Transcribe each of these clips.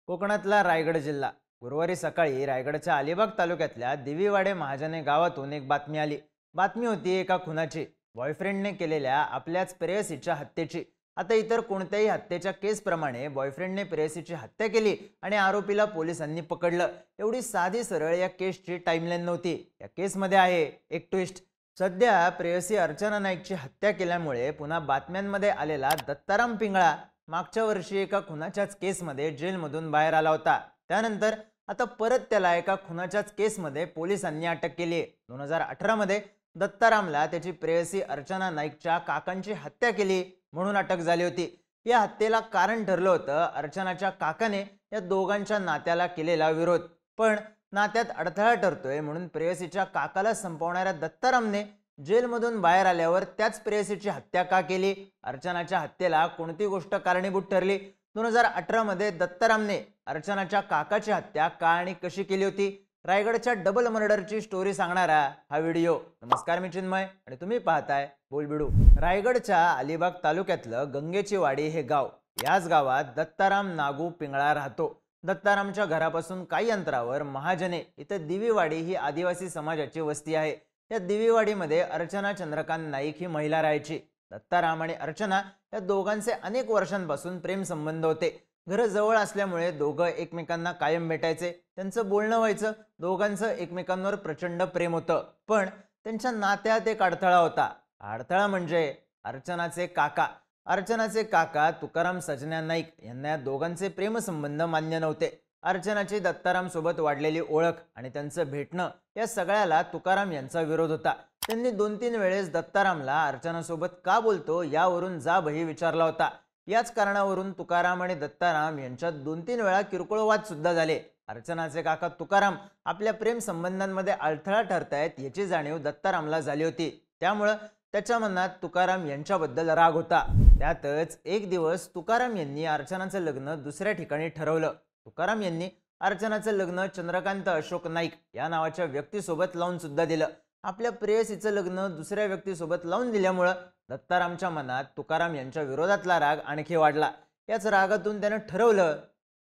कोकणातला रायगड जिल्हा. गुरुवारी सकाळी रायगडच्या अलिबाग तालुक्यातल्या दिवीवाडे महाजने गावातून एक बातमी आली. बातमी होती एका खुनाची, बॉयफ्रेंडने केलेल्या आपल्याच प्रेयसीच्या हत्येची. आता इतर कोणत्याही हत्येच्या केसप्रमाणे बॉयफ्रेंडने प्रेयसीची हत्या केली आणि आरोपीला पोलिसांनी पकडलं. एवढी साधी सरळ या केसची टाइमलाईन नव्हती. या केसमध्ये आहे एक ट्विस्ट. सध्या प्रेयसी अर्चना नाईकची हत्या केल्यामुळे पुन्हा बातम्यांमध्ये आलेला दत्ताराम पिंगळा मागच्या वर्षी एका खुनाच्याच केसमध्ये जेलमधून बाहेर आला होता. त्यानंतर आता परत त्याला एका खुनाच्याच केसमध्ये पोलिसांनी अटक केली. 2018 मध्ये दत्तारामला त्याची प्रेयसी अर्चना नाईकच्या काकांची हत्या केली म्हणून अटक झाली होती. या हत्येला कारण ठरलं होतं अर्चनाच्या काकाने या दोघांच्या नात्याला केलेला विरोध. पण नात्यात अडथळा ठरतोय म्हणून प्रेयसीच्या काकाला संपवणाऱ्या दत्तारामने जेलमधून बाहेर आल्यावर त्याच प्रेयसीची हत्या का केली? अर्चनाच्या हत्येला कोणती गोष्ट कारणीभूत ठरली? 2018 मध्ये दत्तारामने अर्चनाच्या काकाची हत्या का आणि कशी केली होती? रायगडच्या डबल मर्डरची स्टोरी सांगणारा हा व्हिडिओ. नमस्कार, मी चिन्मय आणि तुम्ही पाहताय बोलबिडू. रायगडच्या अलिबाग तालुक्यातलं गंगेची वाडी हे गाव. याच गावात दत्ताराम नागू पिंगळा राहतो. दत्तारामच्या घरापासून काही अंतरावर महाजने इथं दिवीवाडी ही आदिवासी समाजाची वस्ती आहे. या दिवीवाडीमध्ये अर्चना चंद्रकांत नाईक ही महिला राहायची. दत्ताराम आणि अर्चना या दोघांचे अनेक वर्षांपासून प्रेम संबंध होते. घर जवळ असल्यामुळे दोघं एकमेकांना कायम भेटायचे, त्यांचं बोलणं व्हायचं. दोघांचं एकमेकांवर प्रचंड प्रेम होतं. पण त्यांच्या नात्यात एक अडथळा होता. अडथळा म्हणजे अर्चनाचे काका. अर्चनाचे काका तुकाराम सजन्या नाईक यांना या दोघांचे प्रेमसंबंध मान्य नव्हते. अर्चनाची दत्ताराम सोबत वाढलेली ओळख आणि त्यांचं भेटणं या सगळ्याला तुकाराम यांचा विरोध होता. त्यांनी 2-3 वेळेस दत्तारामला अर्चनासोबत का बोलतो यावरून जाबही विचारला होता. याच कारणावरून तुकाराम आणि दत्ताराम यांच्यात 2-3 वेळा किरकोळ वाद सुद्धा झाले. अर्चनाचे काका तुकाराम आपल्या प्रेम संबंधांमध्ये अडथळा ठरतायत याची जाणीव दत्तारामला झाली होती. त्यामुळं त्याच्या मनात तुकाराम यांच्याबद्दल राग होता. त्यातच एक दिवस तुकाराम यांनी अर्चनाचं लग्न दुसऱ्या ठिकाणी ठरवलं. तुकाराम यांनी अर्चनाचं लग्न चंद्रकांत अशोक नाईक या नावाच्या व्यक्तीसोबत लावून सुद्धा दिलं. आपल्या प्रेयसीचं लग्न दुसऱ्या व्यक्तीसोबत लावून दिल्यामुळं दत्तारामच्या मनात तुकाराम यांच्या विरोधातला राग आणखी वाढला. याच रागातून त्यानं ठरवलं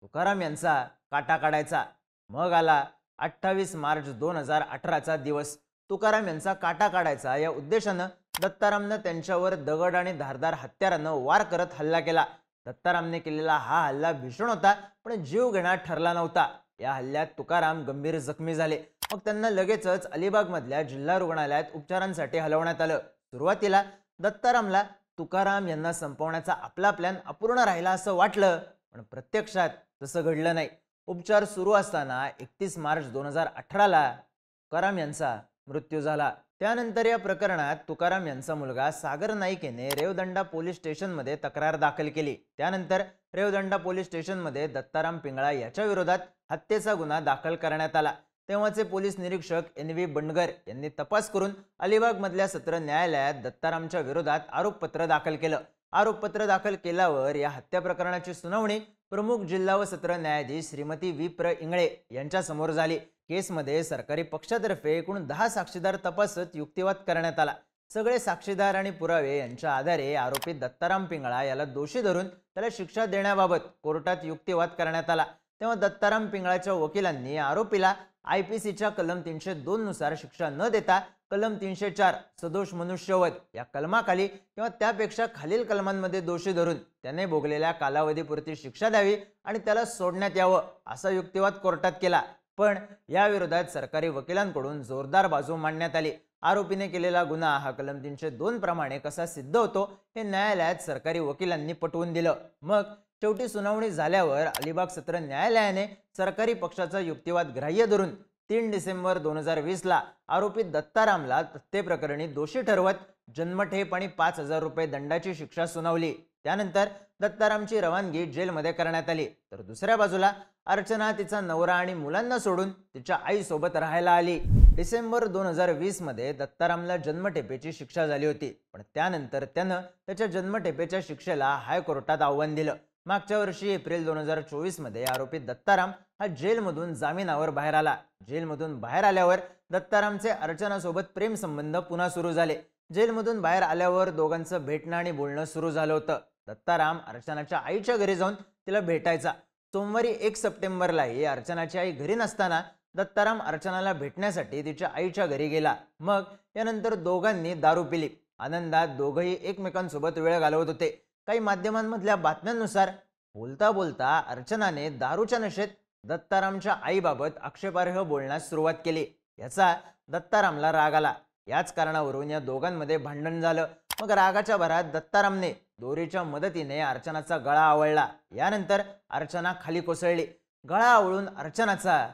तुकाराम यांचा काटा काढायचा. मग आला 28 मार्च 2018चा दिवस. तुकाराम यांचा काटा काढायचा या उद्देशानं दत्तारामनं त्यांच्यावर दगड आणि धारदार हत्यारानं वार करत हल्ला केला. दत्तारामने केलेला हा हल्ला भीषण होता, पण जीव घेणा ठरला नव्हता. या हल्ल्यात तुकाराम गंभीर जखमी झाले. मग त्यांना लगेचच अलिबागमधल्या जिल्हा रुग्णालयात उपचारांसाठी हलवण्यात आलं. सुरुवातीला दत्तारामला तुकाराम यांना संपवण्याचा आपला प्लॅन अपूर्ण राहिला असं वाटलं, पण प्रत्यक्षात तसं घडलं नाही. उपचार सुरू असताना 31 मार्च 2018ला तुकाराम यांचा मृत्यू झाला. त्यानंतर या प्रकरणात तुकाराम यांचा मुलगा सागर नाईक याने रेवदंडा पोलीस स्टेशनमध्ये तक्रार दाखल केली. त्यानंतर रेवदंडा पोलीस स्टेशनमध्ये दत्ताराम पिंगळा याच्या विरोधात हत्येचा गुन्हा दाखल करण्यात आला. तेव्हाचे पोलीस निरीक्षक NV बंडगर यांनी तपास करून अलिबागमधल्या सत्र न्यायालयात दत्तारामच्या विरोधात आरोपपत्र दाखल केलं. आरोपपत्र दाखल केल्यावर या हत्या प्रकरणाची सुनावणी प्रमुख जिल्हा व सत्र न्यायाधीश श्रीमती V. इंगळे यांच्या समोर झाली. केसमध्ये सरकारी पक्षातर्फे एकूण 10 साक्षीदार तपासत युक्तिवाद करण्यात आला. सगळे साक्षीदार आणि पुरावे यांच्या आधारे आरोपी दत्ताराम पिंगळा याला दोषी धरून त्याला शिक्षा देण्याबाबत कोर्टात युक्तिवाद करण्यात आला. तेव्हा दत्ताराम पिंगळाच्या वकिलांनी आरोपीला IPCच्या कलम 302 नुसार शिक्षा न देता कलम 304 सदोष मनुष्यवध या कलमाखाली किंवा त्यापेक्षा खालील कलमांमध्ये दोषी धरून त्याने भोगलेल्या कालावधीपुरती शिक्षा द्यावी आणि त्याला सोडण्यात यावं असा युक्तिवाद कोर्टात केला. पण या विरोधात सरकारी वकिलांकडून जोरदार बाजू मांडण्यात आली. आरोपीने केलेला गुन्हा हा कलम 302 प्रमाणे कसा सिद्ध होतो हे न्यायालयात सरकारी वकिलांनी पटवून दिलं. मग शेवटी सुनावणी झाल्यावर अलिबाग सत्र न्यायालयाने सरकारी पक्षाचा युक्तिवाद ग्राह्य धरून 3 डिसेंबर 2020ला आरोपी दत्तारामला हत्येप्रकरणी दोषी ठरवत जन्मठेप आणि 5,000 रुपये दंडाची शिक्षा सुनावली. त्यानंतर दत्तारामची रवानगी जेलमध्ये करण्यात आली. तर दुसऱ्या बाजूला अर्चना तिचा नवरा आणि मुलांना सोडून तिच्या आईसोबत राहायला आली. डिसेंबर 2020 मध्ये दत्तारामला जन्मठेपेची शिक्षा झाली होती. पण त्यानंतर त्यानं त्याच्या जन्मठेपेच्या शिक्षेला हायकोर्टात आव्हान दिलं. मागच्या वर्षी एप्रिल 2024 मध्ये आरोपी दत्ताराम हा जेलमधून जामिनावर बाहेर आला. जेलमधून बाहेर आल्यावर दत्तारामचे अर्चनासोबत प्रेम संबंध पुन्हा सुरू झाले. जेलमधून बाहेर आल्यावर दोघांचं भेटणं आणि बोलणं सुरू झालं होतं. दत्ताराम अर्चनाच्या आईच्या घरी जाऊन तिला भेटायचा. सोमवारी 1 सप्टेंबरलाही अर्चनाची आई घरी नसताना दत्ताराम अर्चनाला भेटण्यासाठी तिच्या आईच्या घरी गेला. मग यानंतर दोघांनी दारू पिली. आनंदात दोघंही एकमेकांसोबत वेळ घालवत होते. काही माध्यमांमधल्या बातम्यांनुसार बोलता बोलता अर्चनाने दारूच्या नशेत दत्तारामच्या आईबाबत आक्षेपार्ह बोलण्यास सुरुवात केली. याचा दत्तारामला राग आला. याच कारणावरून या दोघांमध्ये भांडण झालं. मग रागाच्या भरात दत्तारामने दोरीच्या मदतीने अर्चनाचा गळा आवळला. यानंतर अर्चना खाली कोसळली. गळा आवळून अर्चनाचा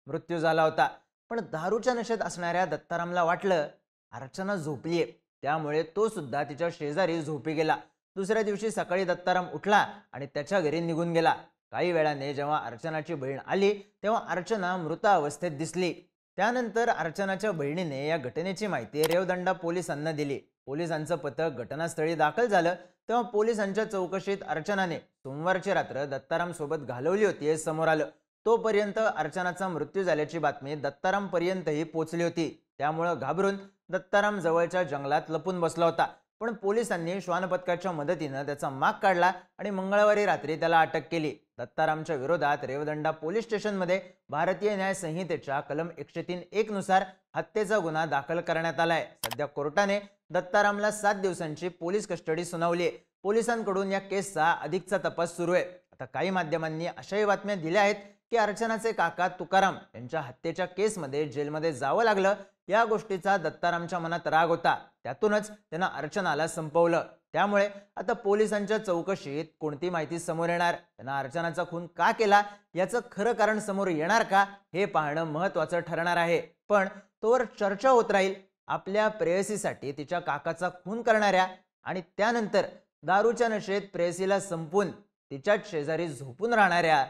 मृत्यू झाला होता. पण दारूच्या नशेत असणाऱ्या दत्तारामला वाटलं अर्चना झोपलीये, त्यामुळे तो सुद्धा तिच्या शेजारी झोपी गेला. दुसऱ्या दिवशी सकाळी दत्ताराम उठला आणि त्याच्या घरी निघून गेला. काही वेळाने जेव्हा अर्चनाची बहीण आली तेव्हा अर्चना मृत अवस्थेत दिसली. त्यानंतर अर्चनाच्या बहिणीने या घटनेची माहिती रेवदंडा पोलिसांना दिली. पोलिसांचं पथक घटनास्थळी दाखल झालं तेव्हा पोलिसांच्या चौकशीत अर्चनाने सोमवारची रात्र दत्ताराम सोबत घालवली होती हे समोर आलं. तोपर्यंत अर्चनाचा मृत्यू झाल्याची बातमी दत्ताराम पर्यंतही पोहोचली होती. त्यामुळे घाबरून दत्ताराम जवळच्या जंगलात लपून बसला होता. पण पोलिसांनी श्वानपथकाच्या मदतीने त्याचा माग काढला आणि मंगळवारी रात्री त्याला अटक केली. दत्तारामच्या विरोधात रेवदंडा पोलीस स्टेशनमध्ये भारतीय न्याय संहितेच्या कलम 103(1) नुसार हत्येचा गुन्हा दाखल करण्यात आलाय. सध्या कोर्टाने दत्तारामला 7 दिवसांची पोलीस कस्टडी सुनावली आहे. पोलिसांकडून या केसचा अधिकचा तपास सुरू आहे. आता काही माध्यमांनी अशाही बातम्या दिल्या आहेत की अर्चनाचे काका तुकाराम यांच्या हत्येच्या केसमध्ये जेलमध्ये जावं लागलं. या गोष्टीचा दत्तारामच्या मनात राग होता. त्यातूनच त्यानं अर्चनाला संपवलं. त्यामुळे आता पोलिसांच्या चौकशीत कोणती माहिती समोर येणार, त्यानं अर्चनाचा खून का केला याचं खरं कारण समोर येणार का हे पाहणं महत्त्वाचं ठरणार आहे. पण तोवर चर्चा होत राहील आपल्या प्रेयसीसाठी तिच्या काकाचा खून करणाऱ्या आणि त्यानंतर दारूच्या नशेत प्रेयसीला संपून तिच्याच शेजारी झोपून राहणाऱ्या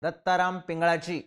दत्ताराम पिंगळाची.